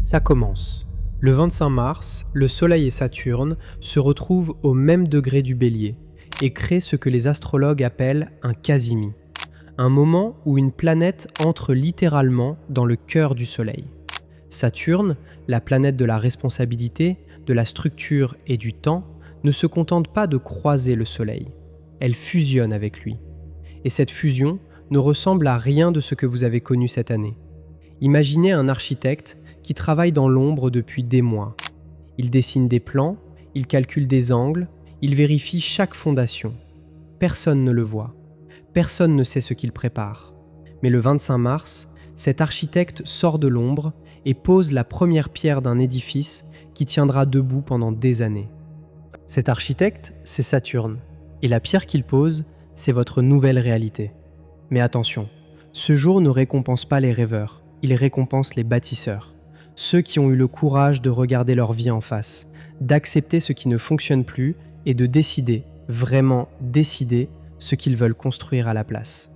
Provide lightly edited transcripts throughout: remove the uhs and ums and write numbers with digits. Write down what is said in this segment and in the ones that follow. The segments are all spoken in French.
Ça commence. Le 25 mars, le Soleil et Saturne se retrouvent au même degré du Bélier et créent ce que les astrologues appellent un quasimi, un moment où une planète entre littéralement dans le cœur du Soleil. Saturne, la planète de la responsabilité, de la structure et du temps, ne se contente pas de croiser le Soleil, elle fusionne avec lui. Et cette fusion ne ressemble à rien de ce que vous avez connu cette année. Imaginez un architecte qui travaille dans l'ombre depuis des mois. Il dessine des plans, il calcule des angles, il vérifie chaque fondation. Personne ne le voit. Personne ne sait ce qu'il prépare. Mais le 25 mars, cet architecte sort de l'ombre et pose la première pierre d'un édifice qui tiendra debout pendant des années. Cet architecte, c'est Saturne. Et la pierre qu'il pose, c'est votre nouvelle réalité. Mais attention, ce jour ne récompense pas les rêveurs, il récompense les bâtisseurs. Ceux qui ont eu le courage de regarder leur vie en face, d'accepter ce qui ne fonctionne plus et de décider, vraiment décider, ce qu'ils veulent construire à la place.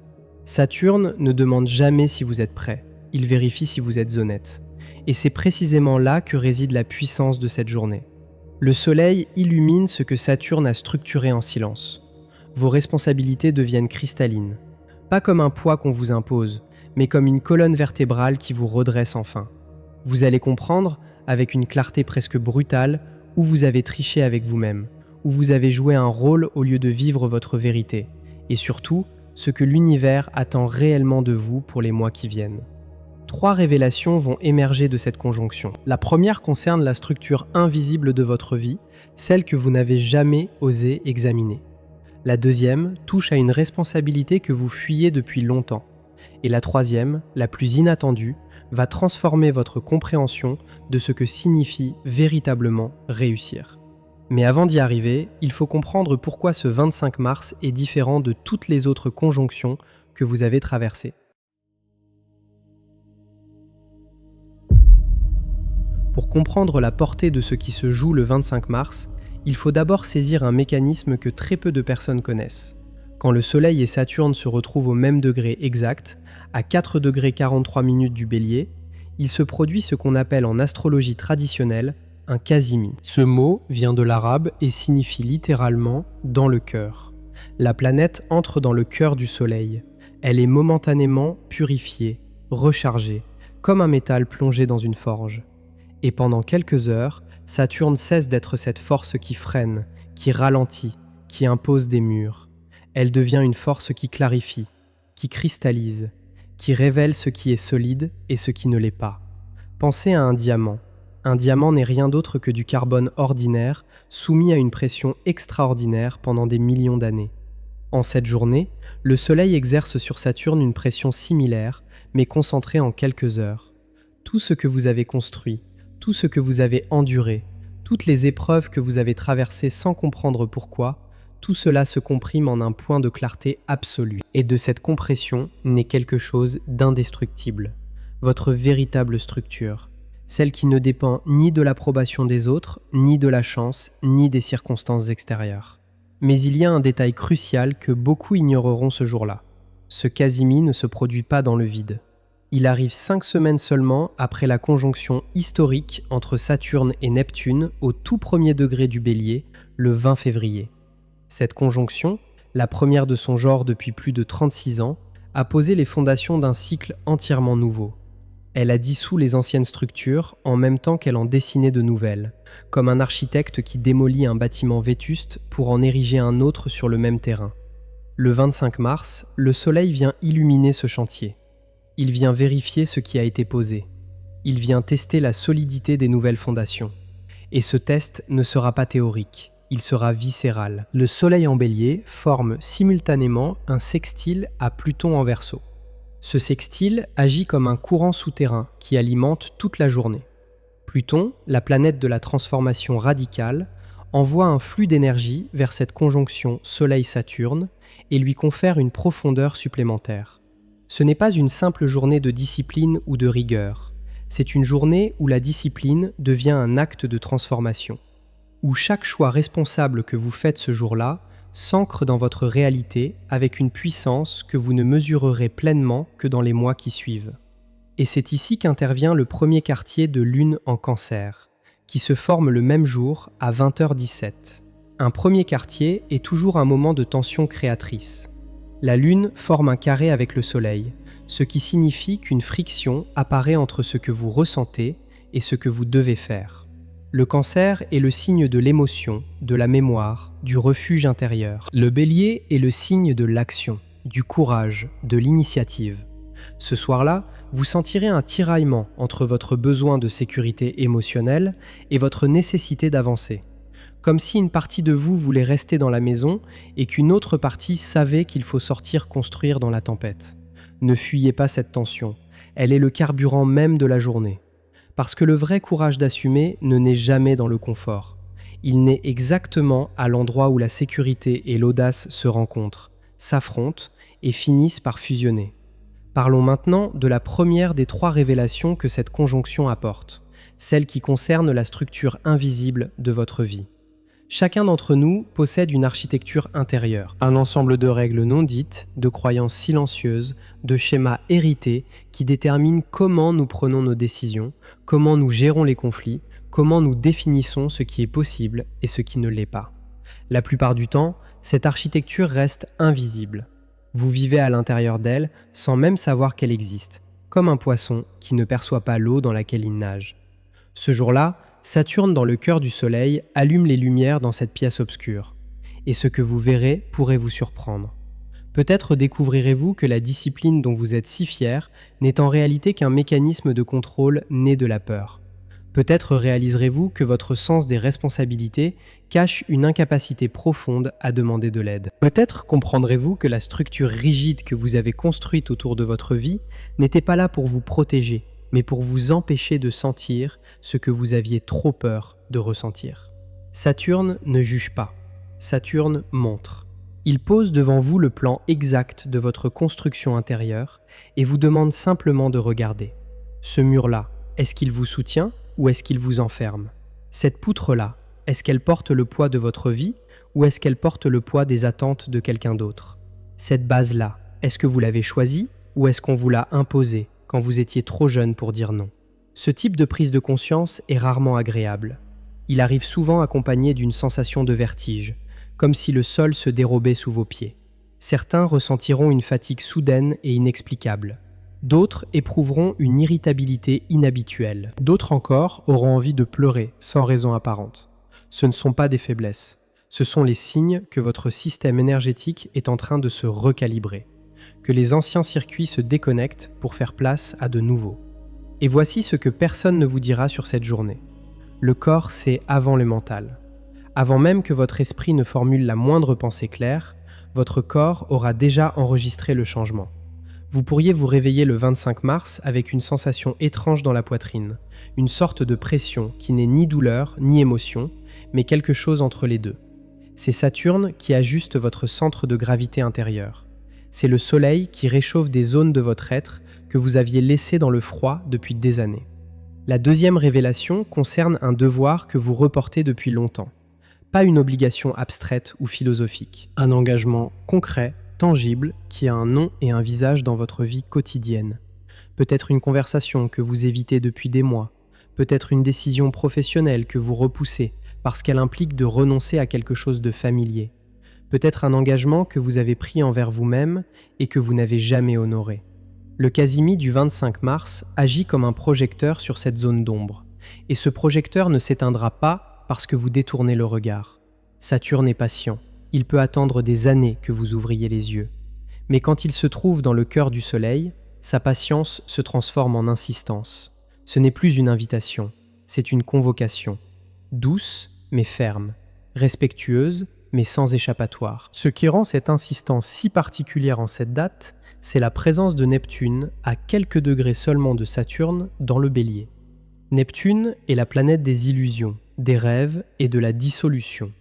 Saturne ne demande jamais si vous êtes prêt, il vérifie si vous êtes honnête. Et c'est précisément là que réside la puissance de cette journée. Le Soleil illumine ce que Saturne a structuré en silence. Vos responsabilités deviennent cristallines. Pas comme un poids qu'on vous impose, mais comme une colonne vertébrale qui vous redresse enfin. Vous allez comprendre, avec une clarté presque brutale, où vous avez triché avec vous-même, où vous avez joué un rôle au lieu de vivre votre vérité, et surtout, ce que l'univers attend réellement de vous pour les mois qui viennent. 3 révélations vont émerger de cette conjonction. La première concerne la structure invisible de votre vie, celle que vous n'avez jamais osé examiner. La deuxième touche à une responsabilité que vous fuyez depuis longtemps. Et la troisième, la plus inattendue, va transformer votre compréhension de ce que signifie véritablement réussir. Mais avant d'y arriver, il faut comprendre pourquoi ce 25 mars est différent de toutes les autres conjonctions que vous avez traversées. Pour comprendre la portée de ce qui se joue le 25 mars, il faut d'abord saisir un mécanisme que très peu de personnes connaissent. Quand le Soleil et Saturne se retrouvent au même degré exact, à 4 degrés 43 minutes du Bélier, il se produit ce qu'on appelle en astrologie traditionnelle un quasimi. Ce mot vient de l'arabe et signifie littéralement « dans le cœur ». La planète entre dans le cœur du Soleil. Elle est momentanément purifiée, rechargée, comme un métal plongé dans une forge. Et pendant quelques heures, Saturne cesse d'être cette force qui freine, qui ralentit, qui impose des murs. Elle devient une force qui clarifie, qui cristallise, qui révèle ce qui est solide et ce qui ne l'est pas. Pensez à un diamant. Un diamant n'est rien d'autre que du carbone ordinaire, soumis à une pression extraordinaire pendant des millions d'années. En cette journée, le Soleil exerce sur Saturne une pression similaire, mais concentrée en quelques heures. Tout ce que vous avez construit, tout ce que vous avez enduré, toutes les épreuves que vous avez traversées sans comprendre pourquoi, tout cela se comprime en un point de clarté absolue. Et de cette compression naît quelque chose d'indestructible. Votre véritable structure. Celle qui ne dépend ni de l'approbation des autres, ni de la chance, ni des circonstances extérieures. Mais il y a un détail crucial que beaucoup ignoreront ce jour-là. Ce quasimi ne se produit pas dans le vide. Il arrive 5 semaines seulement après la conjonction historique entre Saturne et Neptune au tout premier degré du Bélier, le 20 février. Cette conjonction, la première de son genre depuis plus de 36 ans, a posé les fondations d'un cycle entièrement nouveau. Elle a dissous les anciennes structures en même temps qu'elle en dessinait de nouvelles, comme un architecte qui démolit un bâtiment vétuste pour en ériger un autre sur le même terrain. Le 25 mars, le Soleil vient illuminer ce chantier. Il vient vérifier ce qui a été posé. Il vient tester la solidité des nouvelles fondations. Et ce test ne sera pas théorique, il sera viscéral. Le Soleil en Bélier forme simultanément un sextile à Pluton en Verseau. Ce sextile agit comme un courant souterrain qui alimente toute la journée. Pluton, la planète de la transformation radicale, envoie un flux d'énergie vers cette conjonction Soleil-Saturne et lui confère une profondeur supplémentaire. Ce n'est pas une simple journée de discipline ou de rigueur, c'est une journée où la discipline devient un acte de transformation, où chaque choix responsable que vous faites ce jour-là s'ancre dans votre réalité avec une puissance que vous ne mesurerez pleinement que dans les mois qui suivent. Et c'est ici qu'intervient le premier quartier de lune en Cancer, qui se forme le même jour à 20h17. Un premier quartier est toujours un moment de tension créatrice. La lune forme un carré avec le soleil, ce qui signifie qu'une friction apparaît entre ce que vous ressentez et ce que vous devez faire. Le Cancer est le signe de l'émotion, de la mémoire, du refuge intérieur. Le Bélier est le signe de l'action, du courage, de l'initiative. Ce soir-là, vous sentirez un tiraillement entre votre besoin de sécurité émotionnelle et votre nécessité d'avancer. Comme si une partie de vous voulait rester dans la maison et qu'une autre partie savait qu'il faut sortir construire dans la tempête. Ne fuyez pas cette tension, elle est le carburant même de la journée. Parce que le vrai courage d'assumer ne naît jamais dans le confort. Il naît exactement à l'endroit où la sécurité et l'audace se rencontrent, s'affrontent et finissent par fusionner. Parlons maintenant de la première des 3 révélations que cette conjonction apporte, celle qui concerne la structure invisible de votre vie. Chacun d'entre nous possède une architecture intérieure, un ensemble de règles non dites, de croyances silencieuses, de schémas hérités qui déterminent comment nous prenons nos décisions, comment nous gérons les conflits, comment nous définissons ce qui est possible et ce qui ne l'est pas. La plupart du temps, cette architecture reste invisible. Vous vivez à l'intérieur d'elle sans même savoir qu'elle existe, comme un poisson qui ne perçoit pas l'eau dans laquelle il nage. Ce jour-là, Saturne dans le cœur du Soleil allume les lumières dans cette pièce obscure. Et ce que vous verrez pourrait vous surprendre. Peut-être découvrirez-vous que la discipline dont vous êtes si fier n'est en réalité qu'un mécanisme de contrôle né de la peur. Peut-être réaliserez-vous que votre sens des responsabilités cache une incapacité profonde à demander de l'aide. Peut-être comprendrez-vous que la structure rigide que vous avez construite autour de votre vie n'était pas là pour vous protéger, mais pour vous empêcher de sentir ce que vous aviez trop peur de ressentir. Saturne ne juge pas. Saturne montre. Il pose devant vous le plan exact de votre construction intérieure et vous demande simplement de regarder. Ce mur-là, est-ce qu'il vous soutient ou est-ce qu'il vous enferme? Cette poutre-là, est-ce qu'elle porte le poids de votre vie ou est-ce qu'elle porte le poids des attentes de quelqu'un d'autre? Cette base-là, est-ce que vous l'avez choisie ou est-ce qu'on vous l'a imposée quand vous étiez trop jeune pour dire non? Ce type de prise de conscience est rarement agréable. Il arrive souvent accompagné d'une sensation de vertige, comme si le sol se dérobait sous vos pieds. Certains ressentiront une fatigue soudaine et inexplicable. D'autres éprouveront une irritabilité inhabituelle. D'autres encore auront envie de pleurer sans raison apparente. Ce ne sont pas des faiblesses. Ce sont les signes que votre système énergétique est en train de se recalibrer, que les anciens circuits se déconnectent pour faire place à de nouveaux. Et voici ce que personne ne vous dira sur cette journée. Le corps, c'est avant le mental. Avant même que votre esprit ne formule la moindre pensée claire, votre corps aura déjà enregistré le changement. Vous pourriez vous réveiller le 25 mars avec une sensation étrange dans la poitrine, une sorte de pression qui n'est ni douleur ni émotion, mais quelque chose entre les deux. C'est Saturne qui ajuste votre centre de gravité intérieur. C'est le Soleil qui réchauffe des zones de votre être que vous aviez laissées dans le froid depuis des années. La deuxième révélation concerne un devoir que vous reportez depuis longtemps. Pas une obligation abstraite ou philosophique. Un engagement concret, tangible, qui a un nom et un visage dans votre vie quotidienne. Peut-être une conversation que vous évitez depuis des mois. Peut-être une décision professionnelle que vous repoussez parce qu'elle implique de renoncer à quelque chose de familier. Peut-être un engagement que vous avez pris envers vous-même et que vous n'avez jamais honoré. Le Casimi du 25 mars agit comme un projecteur sur cette zone d'ombre. Et ce projecteur ne s'éteindra pas parce que vous détournez le regard. Saturne est patient. Il peut attendre des années que vous ouvriez les yeux. Mais quand il se trouve dans le cœur du Soleil, sa patience se transforme en insistance. Ce n'est plus une invitation, c'est une convocation. Douce, mais ferme. Respectueuse, mais sans échappatoire. Ce qui rend cette insistance si particulière en cette date, c'est la présence de Neptune à quelques degrés seulement de Saturne dans le Bélier. Neptune est la planète des illusions, des rêves et de la dissolution.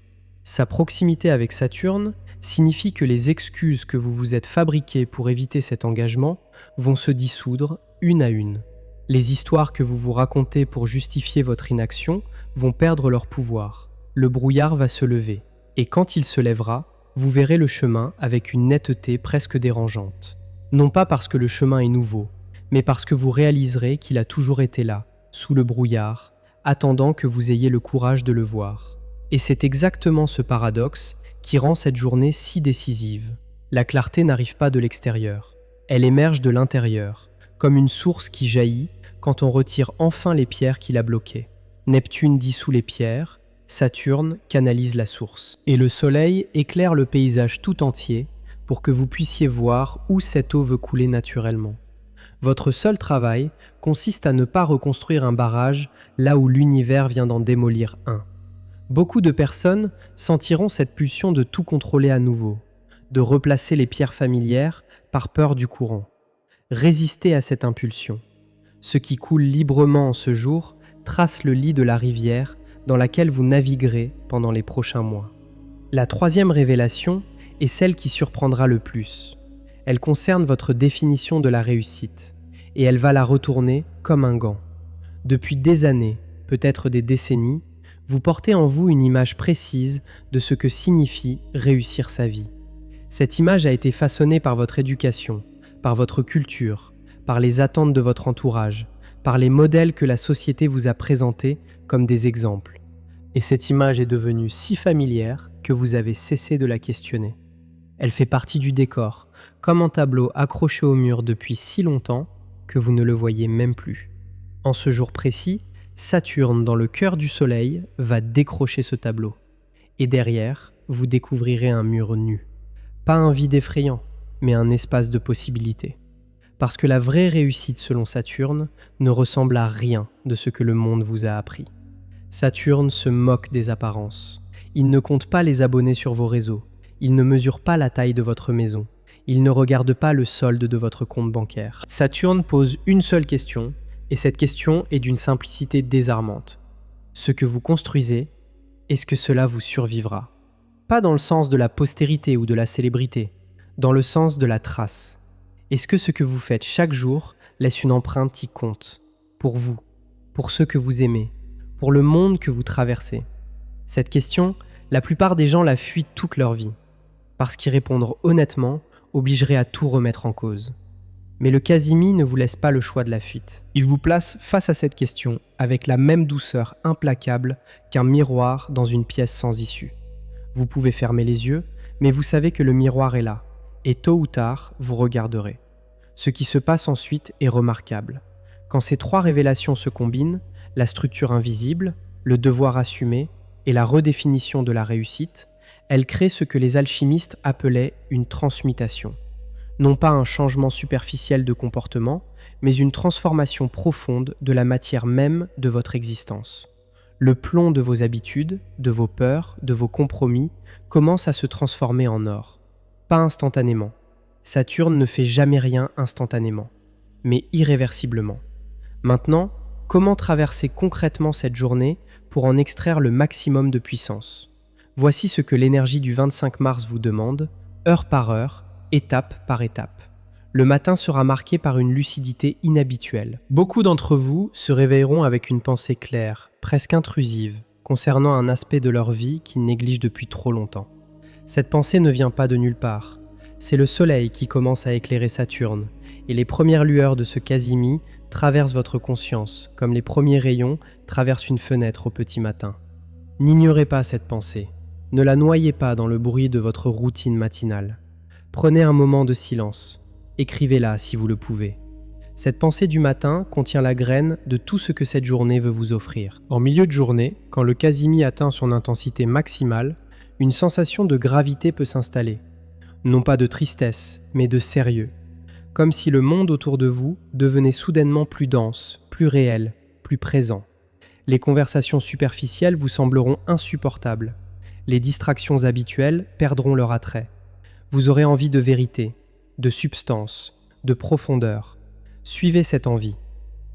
Sa proximité avec Saturne signifie que les excuses que vous vous êtes fabriquées pour éviter cet engagement vont se dissoudre une à une. Les histoires que vous vous racontez pour justifier votre inaction vont perdre leur pouvoir. Le brouillard va se lever, et quand il se lèvera, vous verrez le chemin avec une netteté presque dérangeante. Non pas parce que le chemin est nouveau, mais parce que vous réaliserez qu'il a toujours été là, sous le brouillard, attendant que vous ayez le courage de le voir. Et c'est exactement ce paradoxe qui rend cette journée si décisive. La clarté n'arrive pas de l'extérieur, elle émerge de l'intérieur, comme une source qui jaillit quand on retire enfin les pierres qui la bloquaient. Neptune dissout les pierres, Saturne canalise la source. Et le Soleil éclaire le paysage tout entier pour que vous puissiez voir où cette eau veut couler naturellement. Votre seul travail consiste à ne pas reconstruire un barrage là où l'univers vient d'en démolir un. Beaucoup de personnes sentiront cette pulsion de tout contrôler à nouveau, de replacer les pierres familières par peur du courant. Résistez à cette impulsion. Ce qui coule librement en ce jour trace le lit de la rivière dans laquelle vous naviguerez pendant les prochains mois. La troisième révélation est celle qui surprendra le plus. Elle concerne votre définition de la réussite, et elle va la retourner comme un gant. Depuis des années, peut-être des décennies, vous portez en vous une image précise de ce que signifie réussir sa vie. Cette image a été façonnée par votre éducation, par votre culture, par les attentes de votre entourage, par les modèles que la société vous a présentés comme des exemples. Et cette image est devenue si familière que vous avez cessé de la questionner. Elle fait partie du décor, comme un tableau accroché au mur depuis si longtemps que vous ne le voyez même plus. En ce jour précis, Saturne, dans le cœur du Soleil, va décrocher ce tableau. Et derrière, vous découvrirez un mur nu. Pas un vide effrayant, mais un espace de possibilités. Parce que la vraie réussite selon Saturne ne ressemble à rien de ce que le monde vous a appris. Saturne se moque des apparences. Il ne compte pas les abonnés sur vos réseaux. Il ne mesure pas la taille de votre maison. Il ne regarde pas le solde de votre compte bancaire. Saturne pose une seule question, et cette question est d'une simplicité désarmante. Ce que vous construisez, est-ce que cela vous survivra ? Pas dans le sens de la postérité ou de la célébrité, dans le sens de la trace. Est-ce que ce que vous faites chaque jour laisse une empreinte qui compte ? Pour vous, pour ceux que vous aimez, pour le monde que vous traversez. Cette question, la plupart des gens la fuient toute leur vie, parce qu'y répondre honnêtement obligerait à tout remettre en cause. Mais le Casimi ne vous laisse pas le choix de la fuite. Il vous place face à cette question avec la même douceur implacable qu'un miroir dans une pièce sans issue. Vous pouvez fermer les yeux, mais vous savez que le miroir est là, et tôt ou tard, vous regarderez. Ce qui se passe ensuite est remarquable. Quand ces trois révélations se combinent, la structure invisible, le devoir assumé et la redéfinition de la réussite, elle crée ce que les alchimistes appelaient une transmutation. Non pas un changement superficiel de comportement, mais une transformation profonde de la matière même de votre existence. Le plomb de vos habitudes, de vos peurs, de vos compromis commence à se transformer en or. Pas instantanément. Saturne ne fait jamais rien instantanément, mais irréversiblement. Maintenant, comment traverser concrètement cette journée pour en extraire le maximum de puissance ? Voici ce que l'énergie du 25 mars vous demande, heure par heure, étape par étape. Le matin sera marqué par une lucidité inhabituelle. Beaucoup d'entre vous se réveilleront avec une pensée claire, presque intrusive, concernant un aspect de leur vie qu'ils négligent depuis trop longtemps. Cette pensée ne vient pas de nulle part. C'est le Soleil qui commence à éclairer Saturne, et les premières lueurs de ce Casimi traversent votre conscience, comme les premiers rayons traversent une fenêtre au petit matin. N'ignorez pas cette pensée. Ne la noyez pas dans le bruit de votre routine matinale. Prenez un moment de silence. Écrivez-la si vous le pouvez. Cette pensée du matin contient la graine de tout ce que cette journée veut vous offrir. En milieu de journée, quand le Casimi atteint son intensité maximale, une sensation de gravité peut s'installer. Non pas de tristesse, mais de sérieux. Comme si le monde autour de vous devenait soudainement plus dense, plus réel, plus présent. Les conversations superficielles vous sembleront insupportables. Les distractions habituelles perdront leur attrait. Vous aurez envie de vérité, de substance, de profondeur. Suivez cette envie.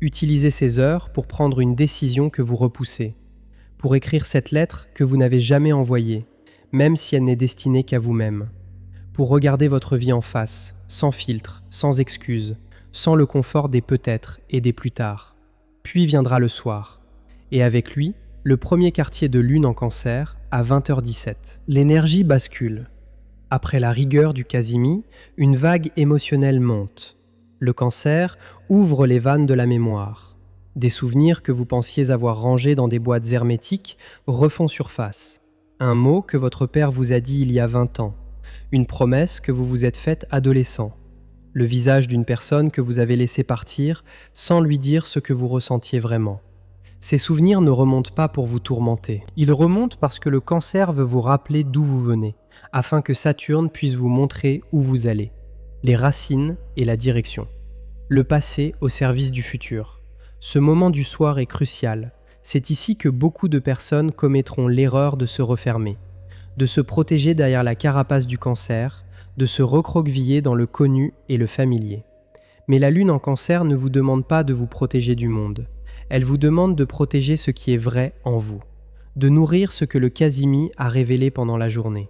Utilisez ces heures pour prendre une décision que vous repoussez, pour écrire cette lettre que vous n'avez jamais envoyée, même si elle n'est destinée qu'à vous-même, pour regarder votre vie en face, sans filtre, sans excuse, sans le confort des peut-être et des plus tard. Puis viendra le soir, et avec lui, le premier quartier de lune en Cancer à 20h17. L'énergie bascule. Après la rigueur du Casimi, une vague émotionnelle monte. Le cancer ouvre les vannes de la mémoire. Des souvenirs que vous pensiez avoir rangés dans des boîtes hermétiques refont surface. Un mot que votre père vous a dit il y a 20 ans. Une promesse que vous vous êtes faite adolescent. Le visage d'une personne que vous avez laissé partir sans lui dire ce que vous ressentiez vraiment. Ces souvenirs ne remontent pas pour vous tourmenter. Ils remontent parce que le cancer veut vous rappeler d'où vous venez, afin que Saturne puisse vous montrer où vous allez. Les racines et la direction. Le passé au service du futur. Ce moment du soir est crucial. C'est ici que beaucoup de personnes commettront l'erreur de se refermer, de se protéger derrière la carapace du cancer, de se recroqueviller dans le connu et le familier. Mais la lune en cancer ne vous demande pas de vous protéger du monde. Elle vous demande de protéger ce qui est vrai en vous, de nourrir ce que le Casimi a révélé pendant la journée,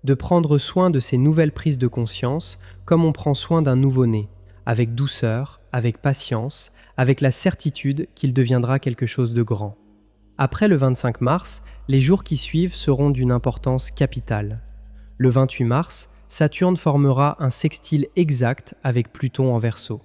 de prendre soin de ces nouvelles prises de conscience comme on prend soin d'un nouveau-né, avec douceur, avec patience, avec la certitude qu'il deviendra quelque chose de grand. Après le 25 mars, les jours qui suivent seront d'une importance capitale. Le 28 mars, Saturne formera un sextile exact avec Pluton en Verseau.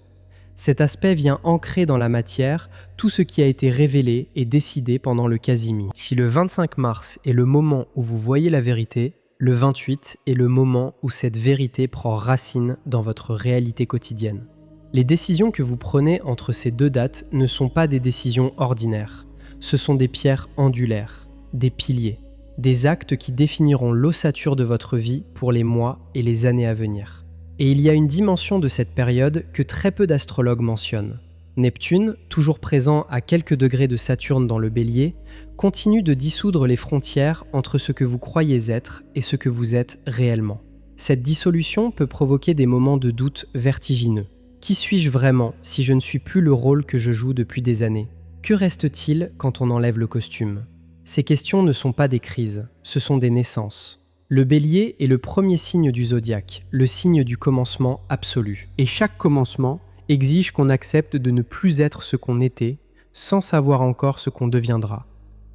Cet aspect vient ancrer dans la matière tout ce qui a été révélé et décidé pendant le Casimi. Si le 25 mars est le moment où vous voyez la vérité, le 28 est le moment où cette vérité prend racine dans votre réalité quotidienne. Les décisions que vous prenez entre ces deux dates ne sont pas des décisions ordinaires. Ce sont des pierres angulaires, des piliers, des actes qui définiront l'ossature de votre vie pour les mois et les années à venir. Et il y a une dimension de cette période que très peu d'astrologues mentionnent. Neptune, toujours présent à quelques degrés de Saturne dans le Bélier, continue de dissoudre les frontières entre ce que vous croyez être et ce que vous êtes réellement. Cette dissolution peut provoquer des moments de doute vertigineux. Qui suis-je vraiment si je ne suis plus le rôle que je joue depuis des années ? Que reste-t-il quand on enlève le costume ? Ces questions ne sont pas des crises, ce sont des naissances. Le Bélier est le premier signe du zodiaque, le signe du commencement absolu. Et chaque commencement exige qu'on accepte de ne plus être ce qu'on était, sans savoir encore ce qu'on deviendra.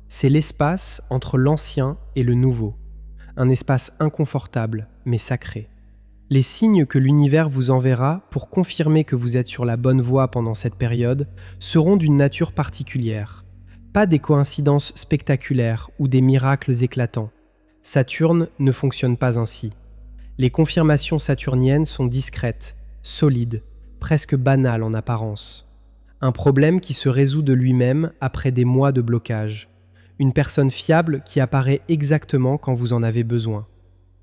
C'est l'espace entre l'ancien et le nouveau, un espace inconfortable mais sacré. Les signes que l'univers vous enverra pour confirmer que vous êtes sur la bonne voie pendant cette période seront d'une nature particulière. Pas des coïncidences spectaculaires ou des miracles éclatants. Saturne ne fonctionne pas ainsi. Les confirmations saturniennes sont discrètes, solides, presque banales en apparence. Un problème qui se résout de lui-même après des mois de blocage. Une personne fiable qui apparaît exactement quand vous en avez besoin.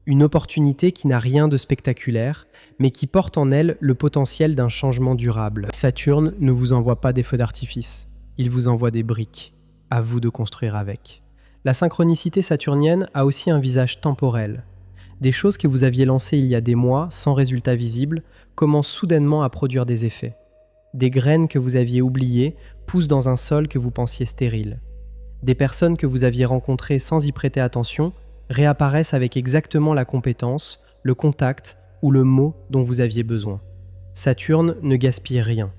Une opportunité qui n'a rien de spectaculaire, mais qui porte en elle le potentiel d'un changement durable. Saturne ne vous envoie pas des feux d'artifice, il vous envoie des briques, à vous de construire avec. La synchronicité saturnienne a aussi un visage temporel. Des choses que vous aviez lancées il y a des mois, sans résultat visible, commencent soudainement à produire des effets. Des graines que vous aviez oubliées poussent dans un sol que vous pensiez stérile. Des personnes que vous aviez rencontrées sans y prêter attention réapparaissent avec exactement la compétence, le contact ou le mot dont vous aviez besoin. Saturne ne gaspille rien.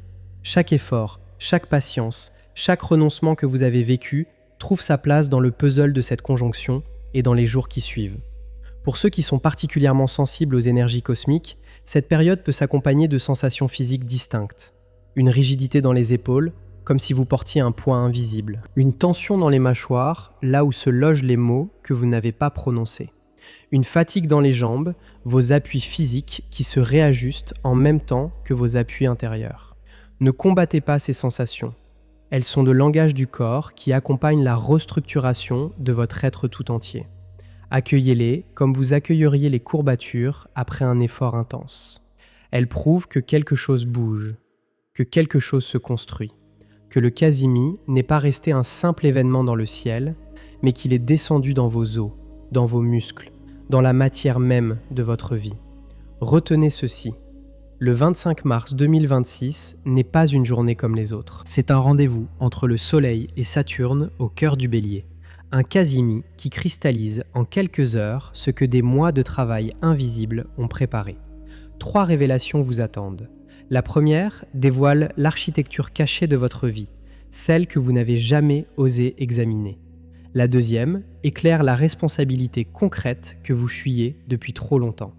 Chaque effort, chaque patience, chaque renoncement que vous avez vécu trouve sa place dans le puzzle de cette conjonction et dans les jours qui suivent. Pour ceux qui sont particulièrement sensibles aux énergies cosmiques, cette période peut s'accompagner de sensations physiques distinctes. Une rigidité dans les épaules, comme si vous portiez un poids invisible. Une tension dans les mâchoires, là où se logent les mots que vous n'avez pas prononcés. Une fatigue dans les jambes, vos appuis physiques qui se réajustent en même temps que vos appuis intérieurs. Ne combattez pas ces sensations. Elles sont le langage du corps qui accompagne la restructuration de votre être tout entier. Accueillez-les comme vous accueilleriez les courbatures après un effort intense. Elles prouvent que quelque chose bouge, que quelque chose se construit, que le Casimi n'est pas resté un simple événement dans le ciel, mais qu'il est descendu dans vos os, dans vos muscles, dans la matière même de votre vie. Retenez ceci. Le 25 mars 2026 n'est pas une journée comme les autres. C'est un rendez-vous entre le Soleil et Saturne au cœur du Bélier. Un Casimi qui cristallise en quelques heures ce que des mois de travail invisible ont préparé. 3 révélations vous attendent. La première dévoile l'architecture cachée de votre vie, celle que vous n'avez jamais osé examiner. La deuxième éclaire la responsabilité concrète que vous fuyez depuis trop longtemps.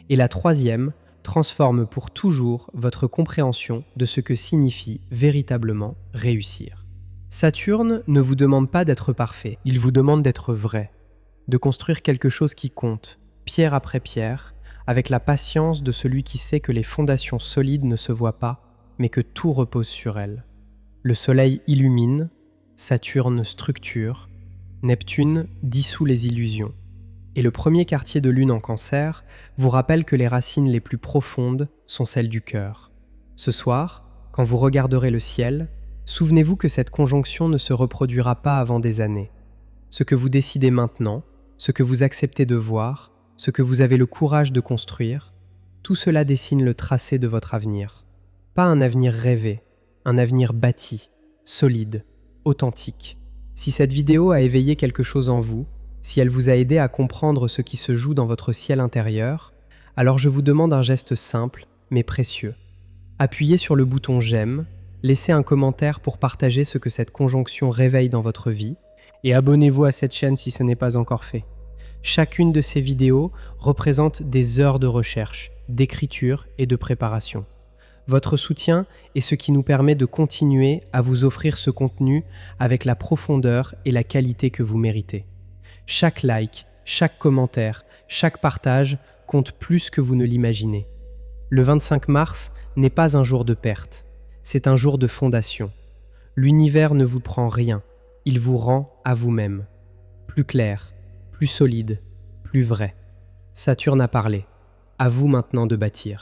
Et la troisième transforme pour toujours votre compréhension de ce que signifie véritablement réussir. Saturne ne vous demande pas d'être parfait, il vous demande d'être vrai, de construire quelque chose qui compte, pierre après pierre, avec la patience de celui qui sait que les fondations solides ne se voient pas, mais que tout repose sur elles. Le Soleil illumine, Saturne structure, Neptune dissout les illusions. Et le premier quartier de lune en Cancer vous rappelle que les racines les plus profondes sont celles du cœur. Ce soir, quand vous regarderez le ciel, souvenez-vous que cette conjonction ne se reproduira pas avant des années. Ce que vous décidez maintenant, ce que vous acceptez de voir, ce que vous avez le courage de construire, tout cela dessine le tracé de votre avenir. Pas un avenir rêvé, un avenir bâti, solide, authentique. Si cette vidéo a éveillé quelque chose en vous, si elle vous a aidé à comprendre ce qui se joue dans votre ciel intérieur, alors je vous demande un geste simple mais précieux. Appuyez sur le bouton j'aime, laissez un commentaire pour partager ce que cette conjonction réveille dans votre vie et abonnez-vous à cette chaîne si ce n'est pas encore fait. Chacune de ces vidéos représente des heures de recherche, d'écriture et de préparation. Votre soutien est ce qui nous permet de continuer à vous offrir ce contenu avec la profondeur et la qualité que vous méritez. Chaque like, chaque commentaire, chaque partage compte plus que vous ne l'imaginez. Le 25 mars n'est pas un jour de perte, c'est un jour de fondation. L'univers ne vous prend rien, il vous rend à vous-même. Plus clair, plus solide, plus vrai. Saturne a parlé. À vous maintenant de bâtir.